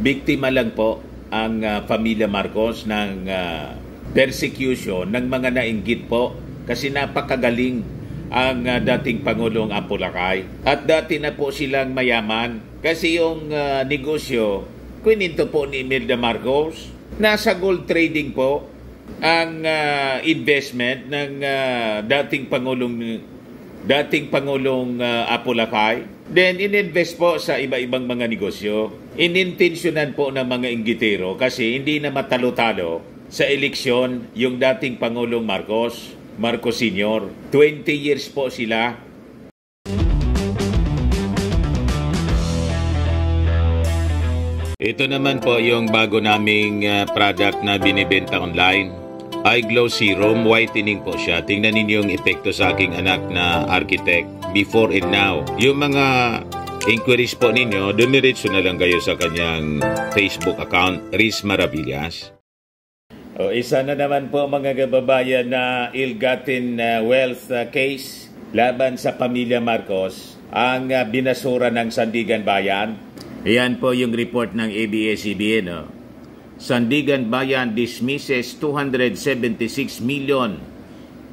biktima lang po ang pamilya Marcos ng persecution ng mga nainggit po kasi napakagaling ang dating Pangulong Apolacay. At dati na po silang mayaman kasi yung negosyo, kininto po ni Imelda Marcos, nasa gold trading po ang investment ng dating Pangulong Apolacay. Then, ininvest po sa iba-ibang mga negosyo. Inintensyonan po ng mga inggitero kasi hindi na matalo-talo sa eleksyon yung dating Pangulong Marcos Sr. 20 years po sila. Ito naman po yung bago naming product na binibenta online. iGlow Serum, whitening po siya. Tingnan ninyo yung epekto sa aking anak na architect before and now. Yung mga inquiries po ninyo, dumiretso na lang kayo sa kanyang Facebook account, Riz Maravillas. Isa na naman po mga kababayan na ill-gotten wealth case laban sa pamilya Marcos ang binasura ng Sandigan Bayan. Iyan po yung report ng ABS-CBN. Sandigan Bayan dismisses 276 million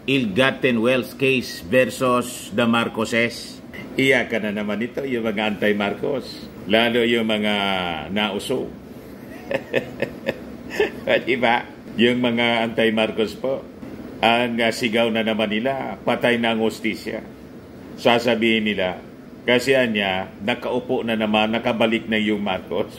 ill-gotten wealth case versus the Marcoses. Iyakan na naman ito yung mga anti-Marcos, lalo yung mga nauso. Diba? Yung mga anti-Marcos po, ang sigaw na naman nila, patay na ang hustisya. Sasabihin nila, kasi anya, nakaupo na naman, nakabalik na yung Marcos.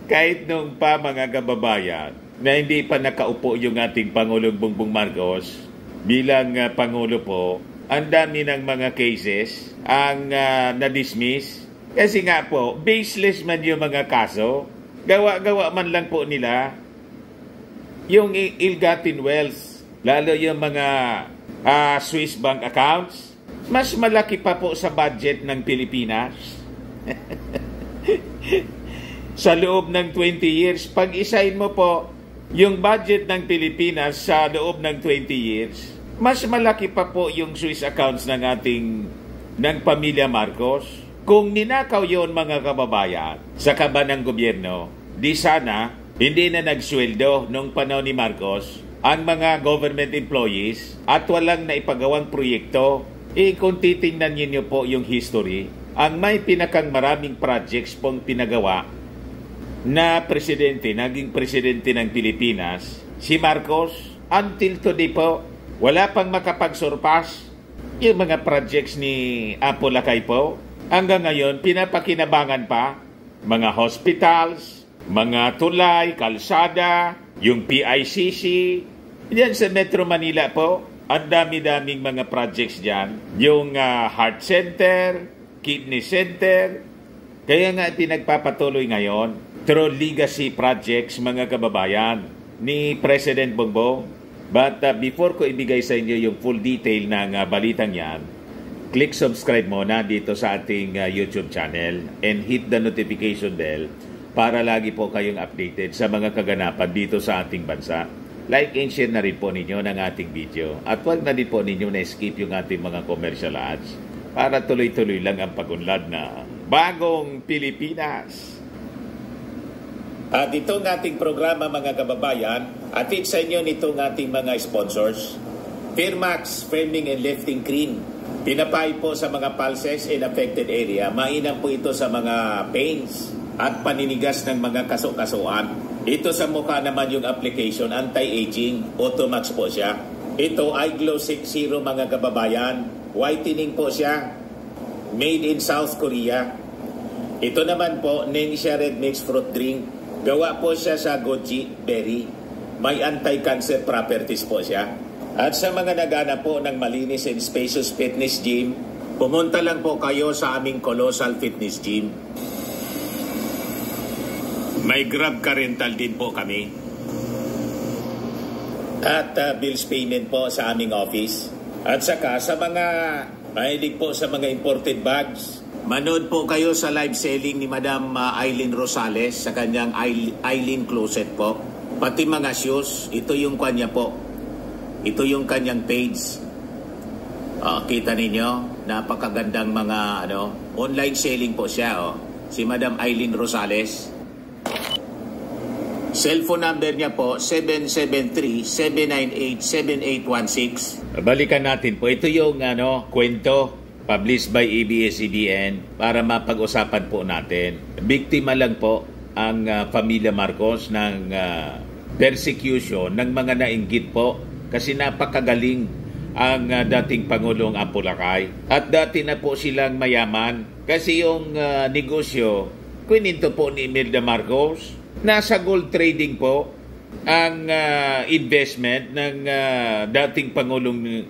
Kahit nung pa mga kababayan na hindi pa nakaupo yung ating Pangulong Bongbong Marcos bilang Pangulo po, ang dami ng mga cases ang na-dismiss. Kasi nga po, baseless man yung mga kaso. Gawa-gawa man lang po nila yung ill-gotten wealth, lalo yung mga Swiss bank accounts. Mas malaki pa po sa budget ng Pilipinas. Sa loob ng 20 years, pag-isahin mo po yung budget ng Pilipinas sa loob ng 20 years, mas malaki pa po yung Swiss accounts ng pamilya Marcos. Kung ninakaw yon mga kababayan sa kaba ng gobyerno, di sana hindi na nagsweldo nung panahon ni Marcos ang mga government employees at walang naipagawang proyekto. Kung titingnan niyo po yung history, ang may pinakang maraming projects pong pinagawa na naging presidente ng Pilipinas, si Marcos. Until today po, wala pang makapagsurpass yung mga projects ni Apolacay po. Hanggang ngayon, pinapakinabangan pa mga hospitals, mga tulay, kalsada, yung PICC. Diyan sa Metro Manila po, ang dami-daming mga projects dyan. Yung heart center, kidney center. Kaya nga pinagpapatuloy ngayon through legacy projects, mga kababayan, ni President Bongbong. But before ko ibigay sa inyo yung full detail ng balitang yan, click subscribe muna dito sa ating YouTube channel and hit the notification bell para lagi po kayong updated sa mga kaganapan dito sa ating bansa. Like and share na rin po ninyo ng ating video. At huwag na din po ninyo na-skip yung ating mga commercial ads para tuloy-tuloy lang ang pagunlad na Bagong Pilipinas. At itong ating programa mga kababayan, atid sa inyo nitong ating mga sponsors. Firmax Firming and Lifting Cream. Pinapay po sa mga pulses in affected area. Mainam po ito sa mga pains at paninigas ng mga kaso-kasuan. Ito sa mukha naman yung application, anti-aging, Automax po siya. Ito iGlow 60 mga kababayan. Whitening po siya. Made in South Korea. Ito naman po, Nengxia Red Mix Fruit Drink. Gawa po siya sa goji berry. May anti-cancer properties po siya. At sa mga nagana po ng malinis and spacious fitness gym, pumunta lang po kayo sa aming Colossal Fitness Gym. May Grab Car Rental din po kami. At bills payment po sa aming office. At saka sa mga mahilig po sa mga imported bags, manood po kayo sa live selling ni Madam Aileen Rosales sa kanyang Aileen Closet po. Pati mga shoes, ito yung kanya po. Ito yung kanyang page. Kita ninyo, napakagandang mga online selling po siya. Si Madam Aileen Rosales. Cellphone number niya po, 773-798-7816. Balikan natin po. Ito yung kwento published by ABS-CBN para mapag-usapan po natin. Biktima lang po ang pamilya Marcos ng persecution ng mga nainggit po kasi napakagaling ang dating Pangulong Apo Lakay. At dati na po silang mayaman kasi yung negosyo, kininto po ni Imelda Marcos, nasa gold trading po ang investment ng dating Pangulong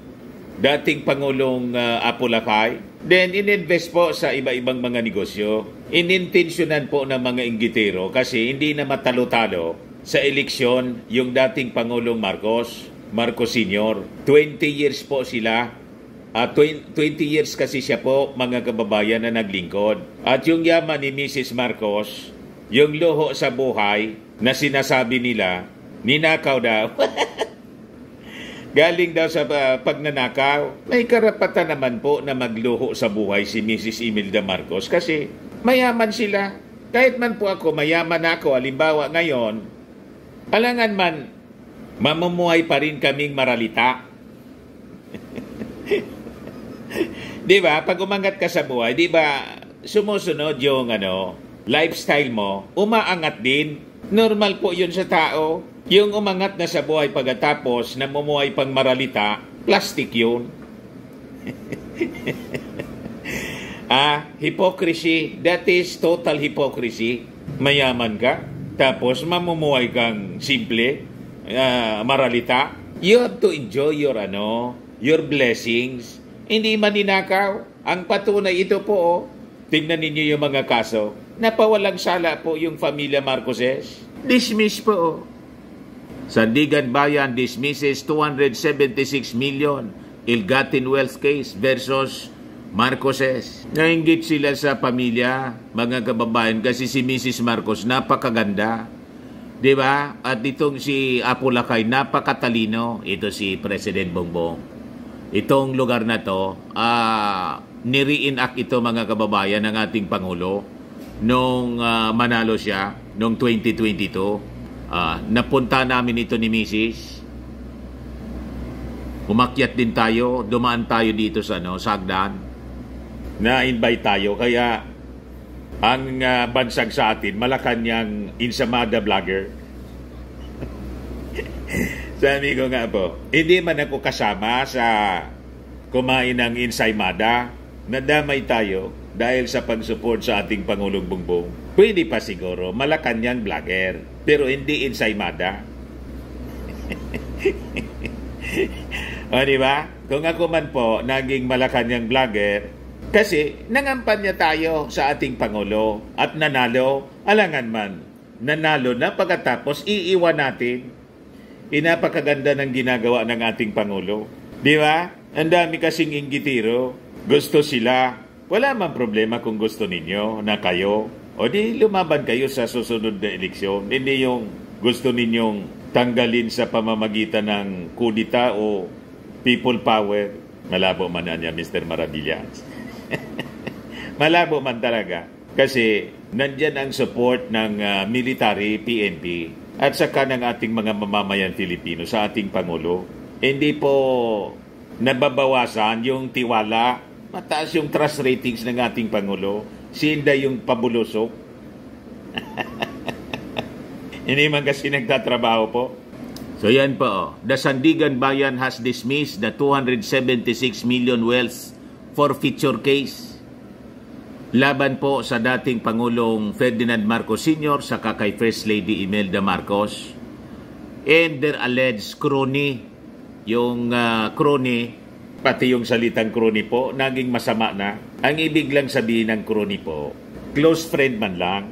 Apo Lakay. Then, ininvest po sa iba-ibang mga negosyo. Inintensyonan po ng mga inggitero kasi hindi na matalo-talo sa eleksyon yung dating Pangulong Marcos Sr. 20 years po sila. 20 years kasi siya po, mga kababayan, na naglingkod. At yung yaman ni Mrs. Marcos, yung luho sa buhay na sinasabi nila, ninakaw daw. Galing daw sa pagnanakaw. May karapatan naman po na magluho sa buhay si Mrs. Imelda Marcos kasi mayaman sila. Kahit man po ako, mayaman ako, halimbawa ngayon, alangan man, mamumuhay pa rin kaming maralita. Di ba? Pag umangat ka sa buhay, di ba, sumusunod yung lifestyle mo, umaangat din. Normal po yun sa tao. Yung umangat na sa buhay pagkatapos namumuhay pang maralita, plastic yun. Hypocrisy. That is total hypocrisy. Mayaman ka, tapos mamumuhay kang simple, maralita. You have to enjoy your blessings. Hindi maninakaw. Ang patunay ito po, tingnan ninyo yung mga kaso. Napawalang sala po yung pamilya Marcoses. Dismiss po. Sandigan Bayan dismisses 276 million ill-gotten wealth case versus Marcoses. Nainggit sila sa pamilya, mga kababayan, kasi si Mrs. Marcos napakaganda. Diba? At itong si Apo Lakay napakatalino. Ito si President Bongbong. Itong lugar na to, ni-reenact ito, mga kababayan, ng ating Pangulo nung manalo siya noong 2022. Napunta namin ito ni Mrs. Umakyat din tayo, dumaan tayo dito sa Sagdan. Na-invite tayo, kaya ang bansag sa atin, Malacanang Ensaimada vlogger. Sabi ko nga po, hindi man ako kasama sa kumain ng Ensaimada, nadamay tayo dahil sa pag-support sa ating Pangulong Bongbong. Pwede pa siguro, Malacanang vlogger, pero hindi Ensaimada. O, diba? Kung ako man po, naging Malacanang vlogger, kasi nangampanya tayo sa ating Pangulo at nanalo, alangan man, nanalo na pagkatapos iiwan natin. Inapakaganda ng ginagawa ng ating Pangulo. Di ba? Ang dami kasing inggitiro. Gusto sila. Wala man problema kung gusto ninyo na kayo. O di lumaban kayo sa susunod na eleksyon. Hindi yung gusto ninyong tanggalin sa pamamagitan ng kudita o people power. Malabo man niya, Mr. Maravillas. Malabo man talaga. Kasi nandyan ang support ng military, PNP, at saka ng ating mga mamamayan Filipino sa ating Pangulo. Hindi po nababawasan yung tiwala, mataas yung trust ratings ng ating Pangulo. Sinda yung pabulusok. Hindi man kasi nagtatrabaho po. So yan po. The Sandigan Bayan has dismissed the 276 million wealth forfeiture case laban po sa dating Pangulong Ferdinand Marcos Sr. sa kay First Lady Imelda Marcos and their alleged crony. Yung crony, pati yung salitang crony po, naging masama na. Ang ibig lang sabihin ng crony po, close friend man lang.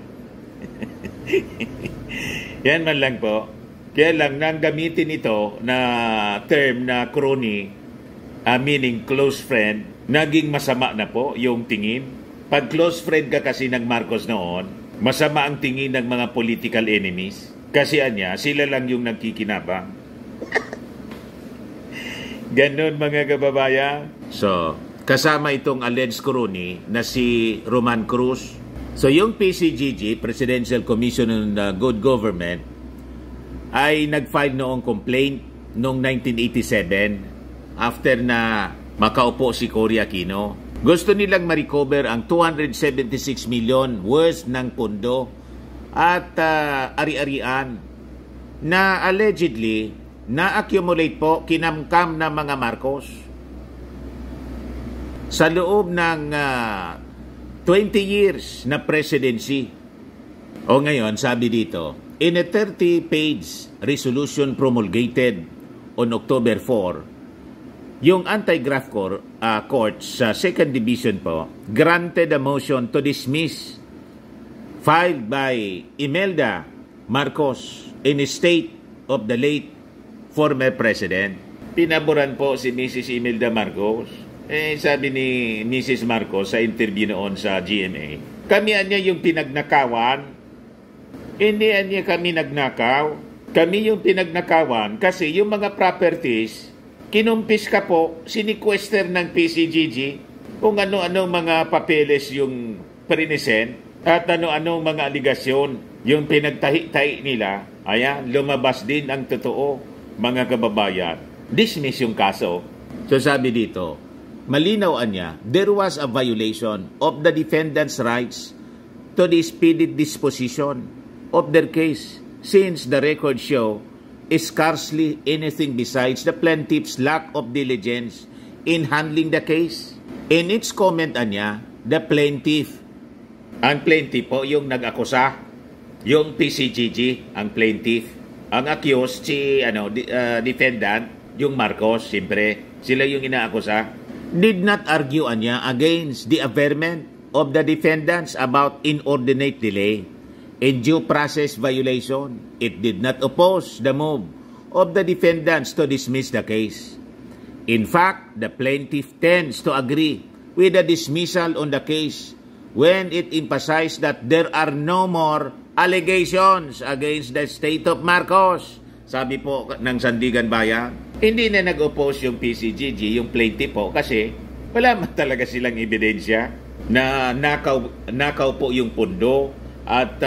Yan man lang po. Kaya lang, nang gamitin ito na term na crony, meaning close friend, naging masama na po yung tingin. Pag close friend ka kasi ng Marcos noon, masama ang tingin ng mga political enemies. Kasi sila lang yung nagkikinabang. Ganon, mga kababayan. So, kasama itong alleged crony na si Roman Cruz. So, yung PCGG, Presidential Commission on Good Government, ay nag-file noong complaint noong 1987 after na makaupo si Cory Aquino. Gusto nilang ma-recover ang 276 million worth ng pondo at ari-arian na allegedly na-accumulate po kinamkam ng mga Marcos sa loob ng 20 years na presidency. O ngayon, sabi dito, in a 30-page resolution promulgated on October 4, yung anti-graft court sa 2nd Division po granted a motion to dismiss filed by Imelda Marcos in state of the late former president. Pinaboran po si Mrs. Imelda Marcos. Sabi ni Mrs. Marcos sa interview noon sa GMA, kami anya yung pinagnakawan, hindi anya kami nagnakaw. Kami yung pinagnakawan kasi yung mga properties, kinumpis ka po, sinikwester ng PCGG kung ano-anong mga papeles yung present at ano-anong mga aligasyon yung pinagtahi-tahi nila. Ayan, lumabas din ang totoo, mga kababayan. Dismiss yung kaso. So sabi dito, malinaw niya, there was a violation of the defendant's rights to the speedy disposition of their case since the record show is scarcely anything besides the plaintiff's lack of diligence in handling the case. In its comment niya, the plaintiff, ang plaintiff po yung nag-akusa, yung PCGG, ang plaintiff, ang accused si defendant, yung Marcos, siyempre, sila yung inaakusa, did not argue niya against the averment of the defendants about inordinate delay and due process violation. It did not oppose the move of the defendants to dismiss the case. In fact, the plaintiff tends to agree with the dismissal on the case when it emphasized that there are no more allegations against the state of Marcos. Sabi po ng Sandigan Bayan, hindi na nag-oppose yung PCGG, yung plaintiff po, kasi wala man talaga silang ebidensya na nakaw po yung pundo at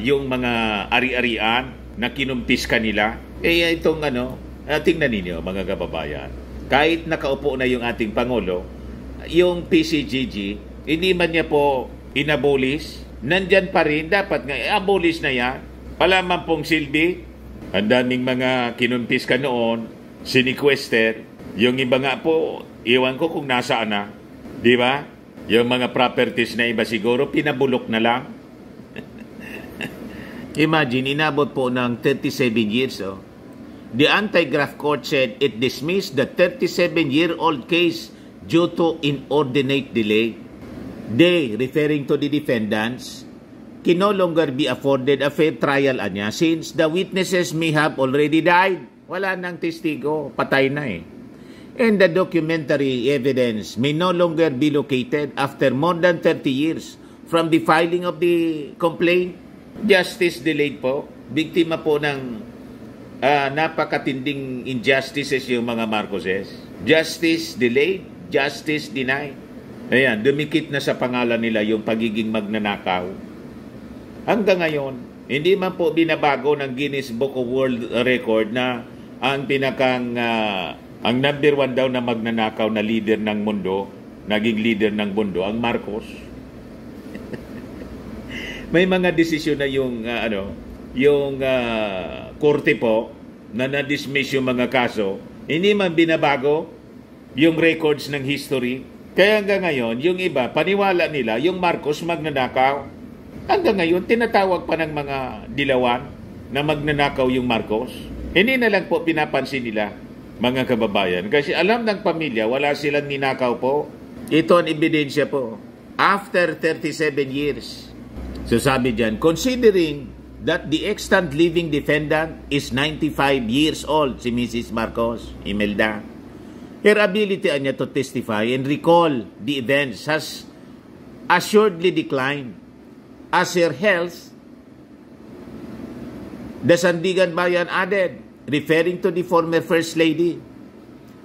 yung mga ari-arian na kinumpis kanila. Itong tingnan ninyo mga kababayan, kahit nakaupo na yung ating Pangulo, yung PCGG, hindi man niya po inabolish, nandyan pa rin, dapat nga abolish na yan. Wala man pong silbi. Ang daming mga kinumpis ka noon, sinikwester. Yung iba nga po, iwan ko kung nasaan na. Di ba? Yung mga properties na iba siguro, pinabulok na lang. Imagine, inabot po ng 37 years. The anti-graft court said it dismissed the 37-year-old case due to inordinate delay. They, referring to the defendants, can no longer be afforded a fair trial anya since the witnesses may have already died. Wala nang testigo, patay na eh. And the documentary evidence may no longer be located after more than 30 years from the filing of the complaint. Justice delayed po. Biktima po ng napakatinding injustices yung mga Marcoses. Justice delayed, justice denied. Ayan, dumikit na sa pangalan nila yung pagiging magnanakaw. Hanggang ngayon, hindi man po binabago ng Guinness Book of World Record na ang ang number 1 daw na magnanakaw na leader ng mundo, naging leader ng mundo, ang Marcos. May mga desisyon na yung korte po na na-dismiss yung mga kaso, hindi man binabago yung records ng history. Kaya hanggang ngayon, yung iba, paniwala nila, yung Marcos magnanakaw. Hanggang ngayon, tinatawag pa ng mga dilawan na magnanakaw yung Marcos. Hindi na lang po pinapansin nila, mga kababayan. Kasi alam ng pamilya, wala silang ninakaw po. Ito ang ebidensya po. After 37 years. So sabi dyan, considering that the extant living defendant is 95 years old, si Mrs. Marcos, Imelda, her ability niya to testify and recall the events has assuredly declined. As her health, the Sandigan Bayan added, referring to the former First Lady.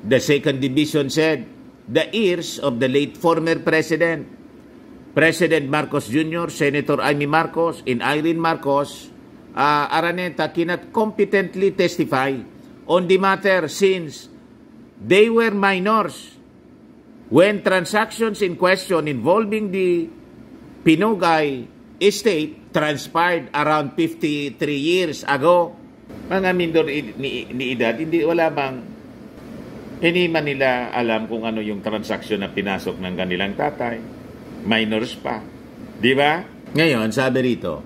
The 2nd Division said, the heirs of the late former President, President Marcos Jr., Senator Amy Marcos, and Irene Marcos, Araneta cannot competently testify on the matter since they were minors when transactions in question involving the Pinugay estate transpired around 53 years ago. Mga mindor ni edad, hindi man nila alam kung ano yung transaksyon na pinasok ng kanilang tatay. Minors pa. Di ba? Ngayon, sabi rito,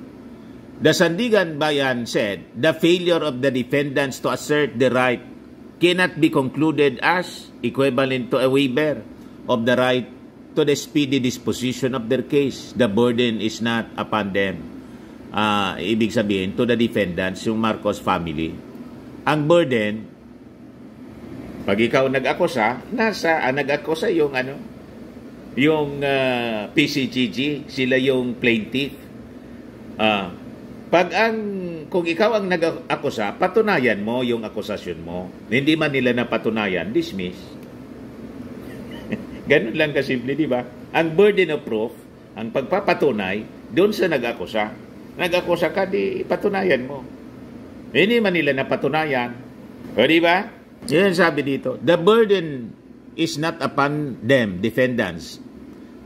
the Sandigan Bayan said, the failure of the defendants to assert the right cannot be concluded as equivalent to a waiver of the right to the speedy disposition of their case. The burden is not upon them. Ibig sabihin, to the defendants, yung Marcos family. Ang burden, pag ikaw nag-akusa, nag-akusa yung PCGG, sila yung plaintiff. Kung ikaw ang nag-akusa, patunayan mo yung akusasyon mo. Hindi man nila napatunayan, dismiss. Ganun lang kasimple, di ba? Ang burden of proof, ang pagpapatunay, doon sa nag-akusa. Nag-akusa ka, di patunayan mo. Hindi man nila napatunayan. O di ba? Yan sabi dito, the burden is not upon them, defendants,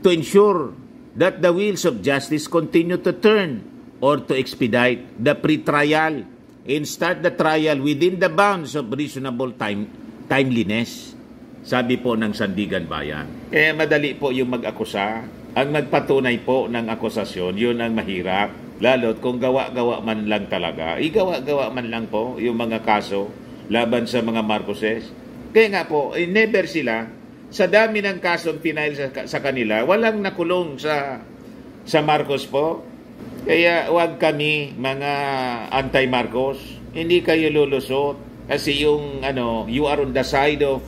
to ensure that the wheels of justice continue to turn or to expedite the pre-trial and start the trial within the bounds of reasonable timeliness. Sabi po ng Sandigan Bayan. Kaya madali po yung mag-akusa. Ang magpatunay po ng akusasyon, yun ang mahirap. Lalo't kung gawa-gawa man lang talaga, igawa-gawa man lang po yung mga kaso laban sa mga Marcoses. Kaya nga po, never sila, sa dami ng kasong pinail sa kanila, walang nakulong sa Marcos po. Kaya wag kami, mga anti-Marcos, hindi kayo lulusot. Kasi yung, you are on the side of,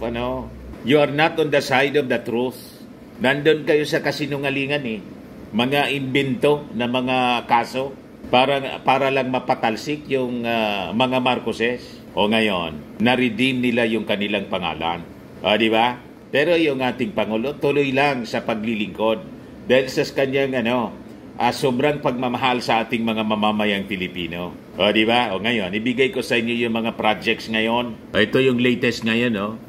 you are not on the side of the truth. Nandun kayo sa kasinungalingan mga imbento na mga kaso para lang mapatalsik yung mga Marcoses. O ngayon, na-redeem nila yung kanilang pangalan. Di ba? Pero yung ating Pangulo, tuloy lang sa paglilingkod. Dahil sa kanyang, sobrang pagmamahal sa ating mga mamamayang Pilipino. Di ba? O ngayon, ibigay ko sa inyo yung mga projects ngayon. Ito yung latest ngayon,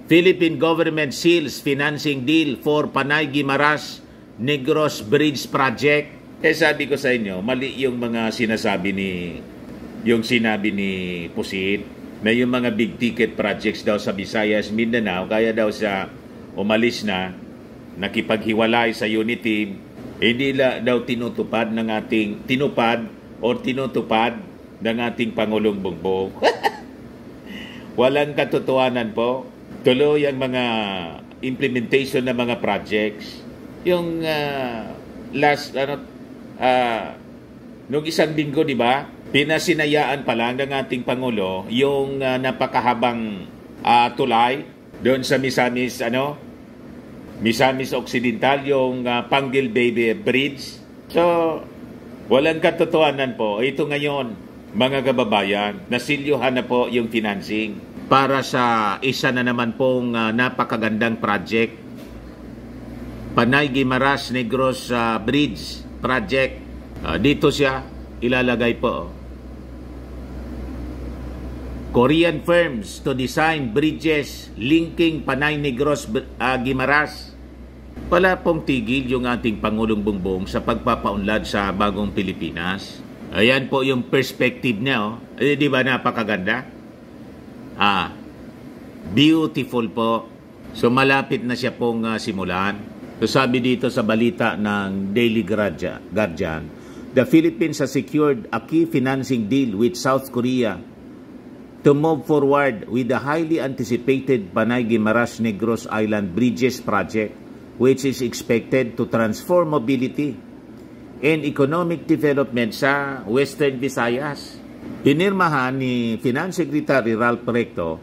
Philippine government seals financing deal for Panay Guimaras Negros Bridge Project. Sabi ko sa inyo, mali yung mga sinabi ni Pusit na yung mga big ticket projects daw sa Visayas, Mindanao, kaya daw siya umalis na, nakipaghiwalay sa unity, hindi daw tinutupad ng ating Pangulong Bongbong. Walang katotohanan po. Tuloy ang mga implementation ng mga projects. Yung nung isang linggo, di ba? Pinasinayaan pa lang ng ating Pangulo yung napakahabang tulay doon sa Misamis Occidental, yung Panggil Baby Bridge. So, walang katotohanan po. Ito ngayon, mga kababayan, nasilyuhan na po yung financing para sa isa na naman pong napakagandang project, Panay Guimaras Negros Bridge Project. Dito siya ilalagay po. Korean firms to design bridges linking Panay Negros Guimaras. Wala pong tigil yung ating Pangulong Bongbong sa pagpapaunlad sa bagong Pilipinas. Ayan po yung perspective niya. Di ba napakaganda? Beautiful po. So malapit na siya pong simulan. So sabi dito sa balita ng Daily Guardian, the Philippines has secured a key financing deal with South Korea to move forward with the highly anticipated Panay Guimaras Negros Island Bridges project, which is expected to transform mobility and economic development sa Western Visayas. Pinirmahan ni Finance Secretary Ralph Recto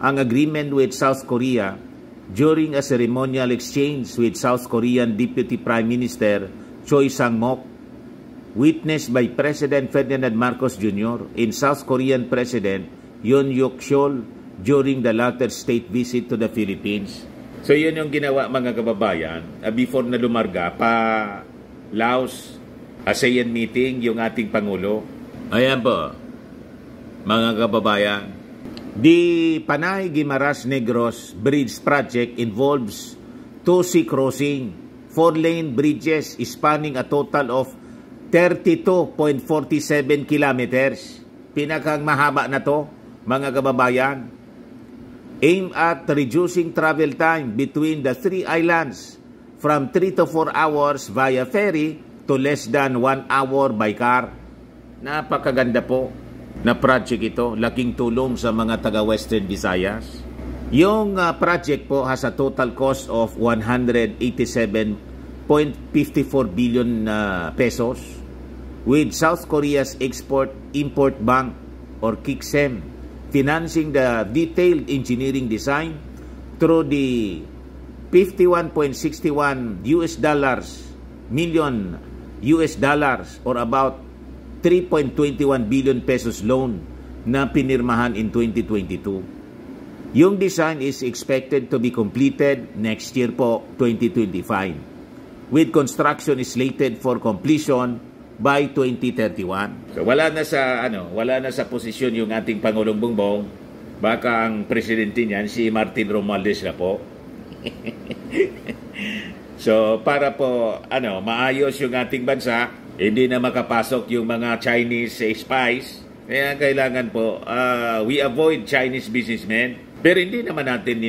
ang agreement with South Korea during a ceremonial exchange with South Korean Deputy Prime Minister Choi Sang-mok, witnessed by President Ferdinand Marcos Jr. and South Korean President Yoon Yuk-chol during the latter's state visit to the Philippines. So yun yung ginawa, mga kababayan, before na lumarga pa Laos ASEAN meeting yung ating Pangulo. Ayan po, mga kababayan. The Panay Guimaras Negros Bridge Project involves 2 sea crossing, 4-lane bridges spanning a total of 32.47 kilometers. Pinakang mahaba na to, mga kababayan. Aim at reducing travel time between the 3 islands from 3 to 4 hours via ferry to less than 1 hour by car. Napakaganda po na project ito. Laking tulong sa mga taga-Western Visayas. Yung project po has a total cost of 187.54 billion pesos with South Korea's Export-Import Bank or KIXEM financing the detailed engineering design through the $51.61 million or about 3.21 billion pesos loan na pinirmahan in 2022. Yung design is expected to be completed next year po, 2025, with construction is slated for completion by 2031. So wala na sa posisyon yung ating Pangulong Bongbong. Baka ang presidente niyan si Martin Romualdez na po. So para po maayos yung ating bansa, hindi na makapasok yung mga Chinese spies. Kaya kailangan po we avoid Chinese businessmen. Pero hindi naman natin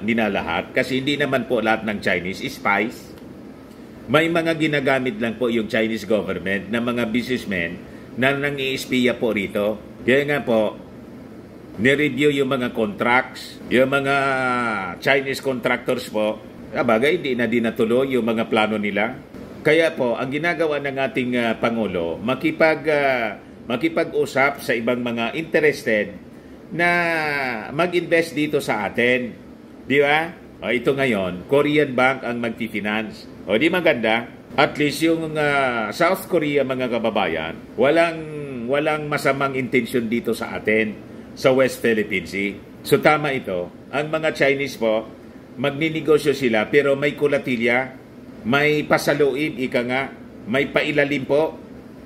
ninalahat kasi hindi naman po lahat ng Chinese spies. May mga ginagamit lang po yung Chinese government na mga businessmen na nang-i-espiya po rito. Kaya nga po, nireview yung mga contracts, yung mga Chinese contractors po. Bagay, hindi na dinatuloy yung mga plano nila. Kaya po, ang ginagawa ng ating Pangulo, makipag-usap sa ibang mga interested na mag-invest dito sa atin. Di ba? Ito ngayon, Korean Bank ang magti-finance. O di maganda? At least yung South Korea, mga kababayan, walang masamang intensyon dito sa atin, sa West Philippine Sea. So tama ito. Ang mga Chinese po, magninegosyo sila pero may kulatilya, may pasaluib, may pailalim po,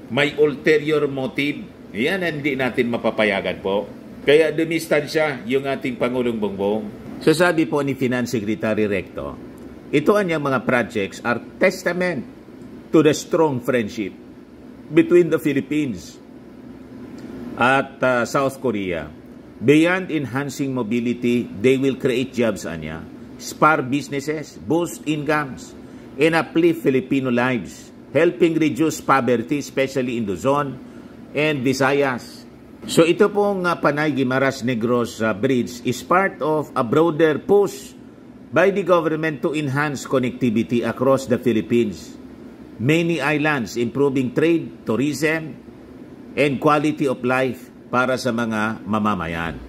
may ulterior motive. Yan hindi natin mapapayagan po. Kaya dumistansya yung ating Pangulong Bongbong. So sabi po ni Finance Secretary Recto, ito anyang mga projects are testament to the strong friendship between the Philippines at South Korea. Beyond enhancing mobility, they will create jobs spur businesses, boost incomes, and uplift Filipino lives, helping reduce poverty, especially in Luzon and Visayas. So ito pong Panay Guimaras Negros Bridge is part of a broader push by the government to enhance connectivity across the Philippines, many islands, improving trade, tourism, and quality of life para sa mga mamamayan.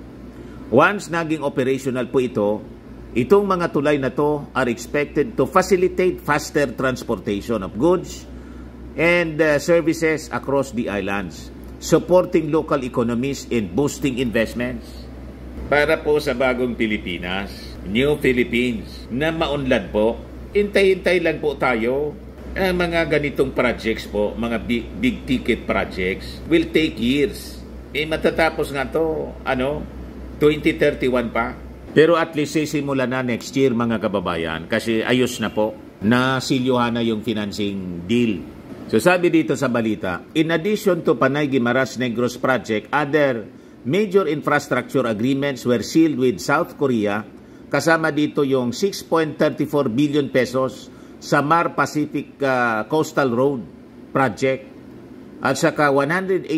Once naging operational po itong mga tulay na to are expected to facilitate faster transportation of goods and services across the islands, supporting local economies and boosting investments. Para po sa bagong Pilipinas, New Philippines, na maunlad po, hintay-hintay lang po tayo. Mga ganitong projects po, mga big ticket projects, will take years. Matatapos nga to, 2031 pa. Pero at least sisimula na next year, mga kababayan, kasi ayos na po, nasilyuhan na yung financing deal. So sabi dito sa balita, in addition to Panay Guimaras Negros Project, other major infrastructure agreements were sealed with South Korea, kasama dito yung 6.34 billion pesos sa Mar Pacific Coastal Road Project at saka 181.3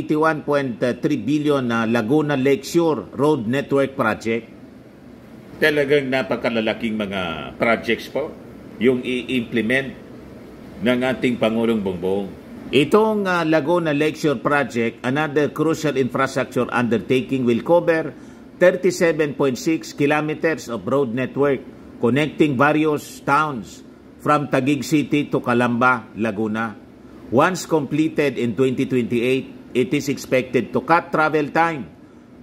billion na Laguna Lakeshore Road Network Project. Talagang napakalalaking mga projects po yung i-implement ng ating Pangulong Bongbong. Itong Laguna Lakeshore Project, another crucial infrastructure undertaking, will cover 37.6 kilometers of road network connecting various towns from Taguig City to Calamba, Laguna. Once completed in 2028, it is expected to cut travel time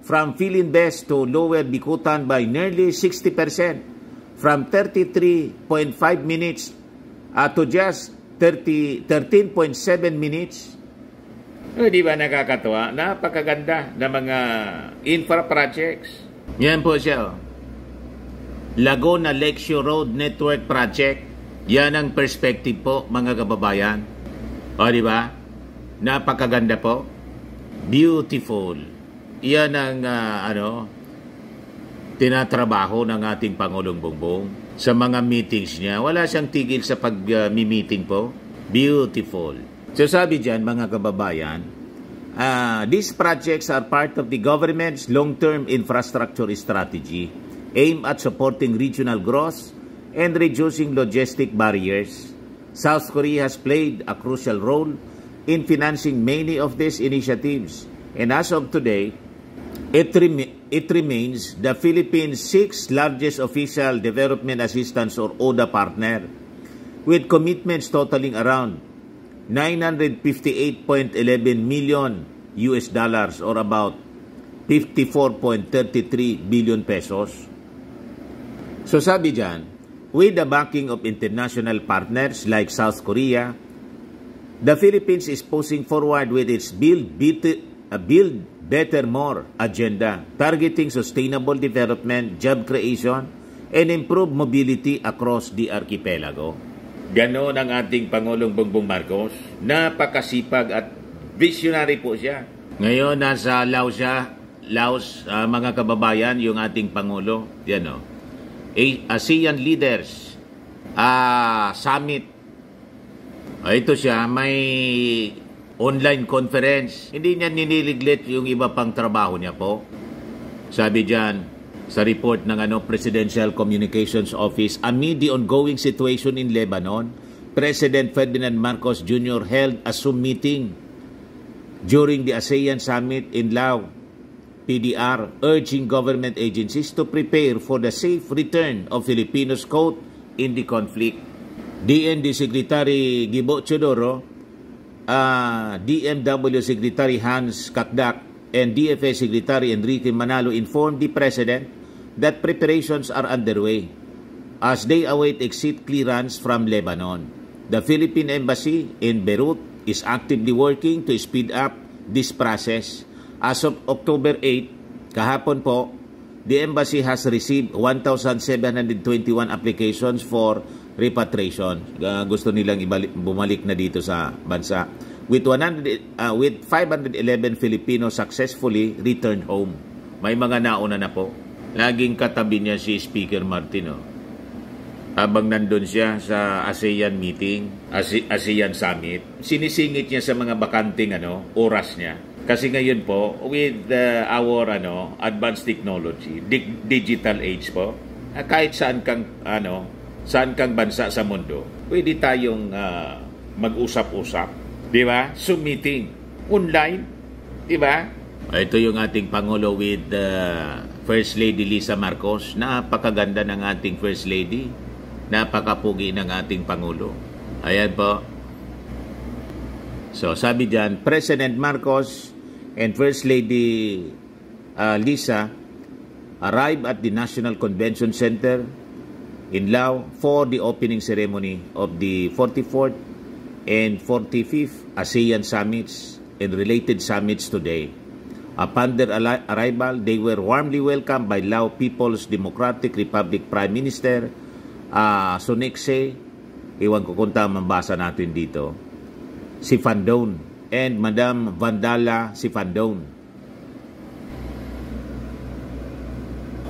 from Philinvest to Lower Bicutan by nearly 60%, from 33.5 minutes to just 13.7 minutes. Di ba nakakatuwa? Napakaganda na mga infra projects. Yan po siya. Laguna Lakeshore Road Network Project. Yan ang perspective po, mga kababayan. Di ba? Napakaganda po. Beautiful. Yan ang tinatrabaho ng ating Pangulong Bongbong sa mga meetings niya. Wala siyang tigil sa pag-meeting po. Beautiful. So sabi dyan, mga kababayan, these projects are part of the government's long-term infrastructure strategy aimed at supporting regional growth and reducing logistic barriers. South Korea has played a crucial role in financing many of these initiatives. And as of today, it remains the Philippines' 6th largest official development assistance or ODA partner, with commitments totaling around $958.11 million or about 54.33 billion pesos. So sabi dyan, with the backing of international partners like South Korea, the Philippines is pushing forward with its Build Better More agenda, targeting sustainable development, job creation, and improved mobility across the archipelago. Ganon ang ating Pangulong Bongbong Marcos. Napakasipag at visionary po siya. Ngayon, nasa Laos siya. Laos, mga kababayan, yung ating Pangulo. Yan o. ASEAN Leaders Summit. Ito siya, may online conference. Hindi niya niniliglit yung iba pang trabaho niya po. Sabi dyan, sa report ng Presidential Communications Office, amid the ongoing situation in Lebanon, President Ferdinand Marcos Jr. held a Zoom meeting during the ASEAN Summit in Laos, PDR, urging government agencies to prepare for the safe return of Filipinos caught in the conflict. DND Secretary Gibo Chodoro, DMW Secretary Hans Kakdak, and DFA Secretary Enrique Manalo informed the President that preparations are underway as they await exit clearance from Lebanon. The Philippine Embassy in Beirut is actively working to speed up this process. As of October 8, kahapon po, the Embassy has received 1,721 applications for repatriation. Gusto nilang bumalik na dito sa bansa. With 511 Filipinos successfully returned home. May mga nauna na po. Laging katabi niya si Speaker Martin. Habang nandun siya sa ASEAN meeting, ASEAN Summit, sinisingit niya sa mga bakanting oras niya. Kasi ngayon po, with our advanced technology, digital age po, kahit saan kang bansa sa mundo, pwede tayong mag-usap-usap. Di ba? Zoom meeting. Online. Di ba? Ito yung ating Pangulo with First Lady Lisa Marcos. Napakaganda ng ating First Lady. Napakapugi ng ating Pangulo. Ayan po. So, sabi dyan, President Marcos and First Lady Lisa arrived at the National Convention Center in Laos for the opening ceremony of the 44th and 45th ASEAN Summits and related summits today. Upon their arrival, they were warmly welcomed by Lao People's Democratic Republic Prime Minister Sonexay, iwan ko kung tamang basa natin dito, Sifandone, and Madam Vandala Sifandone.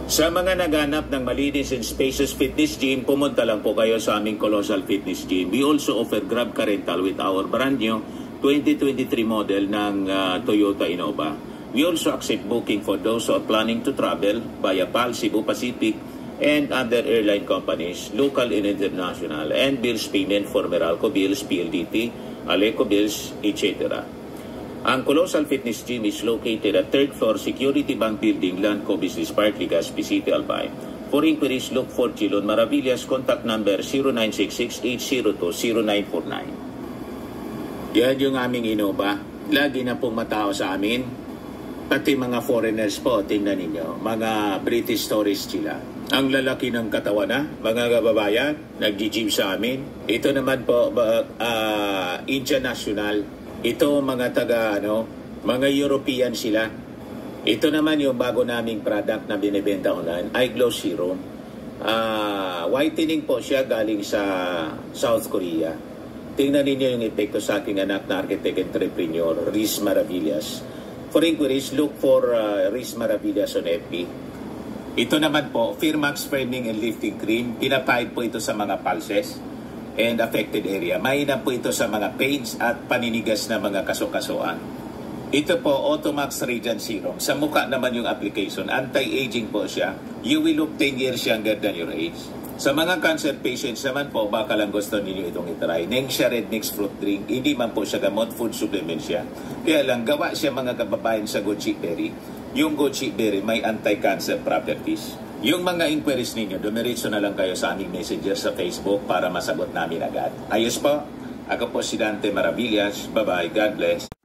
Sa mga naghanap ng malinis and spacious fitness gym, pumunta lang po kayo sa aming Colossal Fitness Gym. We also offer Grab Car Rental with our brand new 2023 model ng Toyota Innova. We also accept booking for those who are planning to travel via PAL, Cebu Pacific, and other airline companies, local and international, and bills payment for Meralco Bills, PLDT, Aleco Bills, etc. Ang Colossal Fitness Gym is located at 3rd floor Security Bank Building, Landco Business Park, Legazpi City, Albay. For inquiries, look for Chilon Maravillas, contact number 0966-802-0949. Yan yung aming Innova. Lagi na pong matao sa amin. Pati mga foreigners po, tingnan ninyo, mga British tourists sila. Ang lalaki ng katawan na, mga kababayan, nag-gym sa amin. Ito naman po, Indian National, Ito mga mga European sila. Ito naman yung bago naming product na binibenta online, Eye Glow Serum. Whitening po siya galing sa South Korea. Tingnan ninyo yung epekto sa aking anak na architect entrepreneur, Riz Maravillas. For inquiries, look for Riz Maravillas on FB. Ito naman po, Firmax Framing and Lifting Cream. Pinapahid po ito sa mga pulses and affected area. Mainam po ito sa mga pains at paninigas na mga kaso-kasuan. Ito po, Automax Radiant Serum. Sa mukha naman yung application. Anti-aging po siya. You will look 10 years younger than your age. Sa mga cancer patients naman po, baka lang gusto ninyo itong itry. Nengxia Red Mix Fruit Drink. Hindi man po siya gamot, food supplement siya. Kaya lang, gawa siya mga kababayan sa goji berry. Yung goji berry may anti-cancer properties. Yung mga inquiries ninyo, dumiretso na lang kayo sa aming messenger sa Facebook para masagot namin agad. Ayos po. Ako po si Dante Maravillas. Bye-bye. God bless.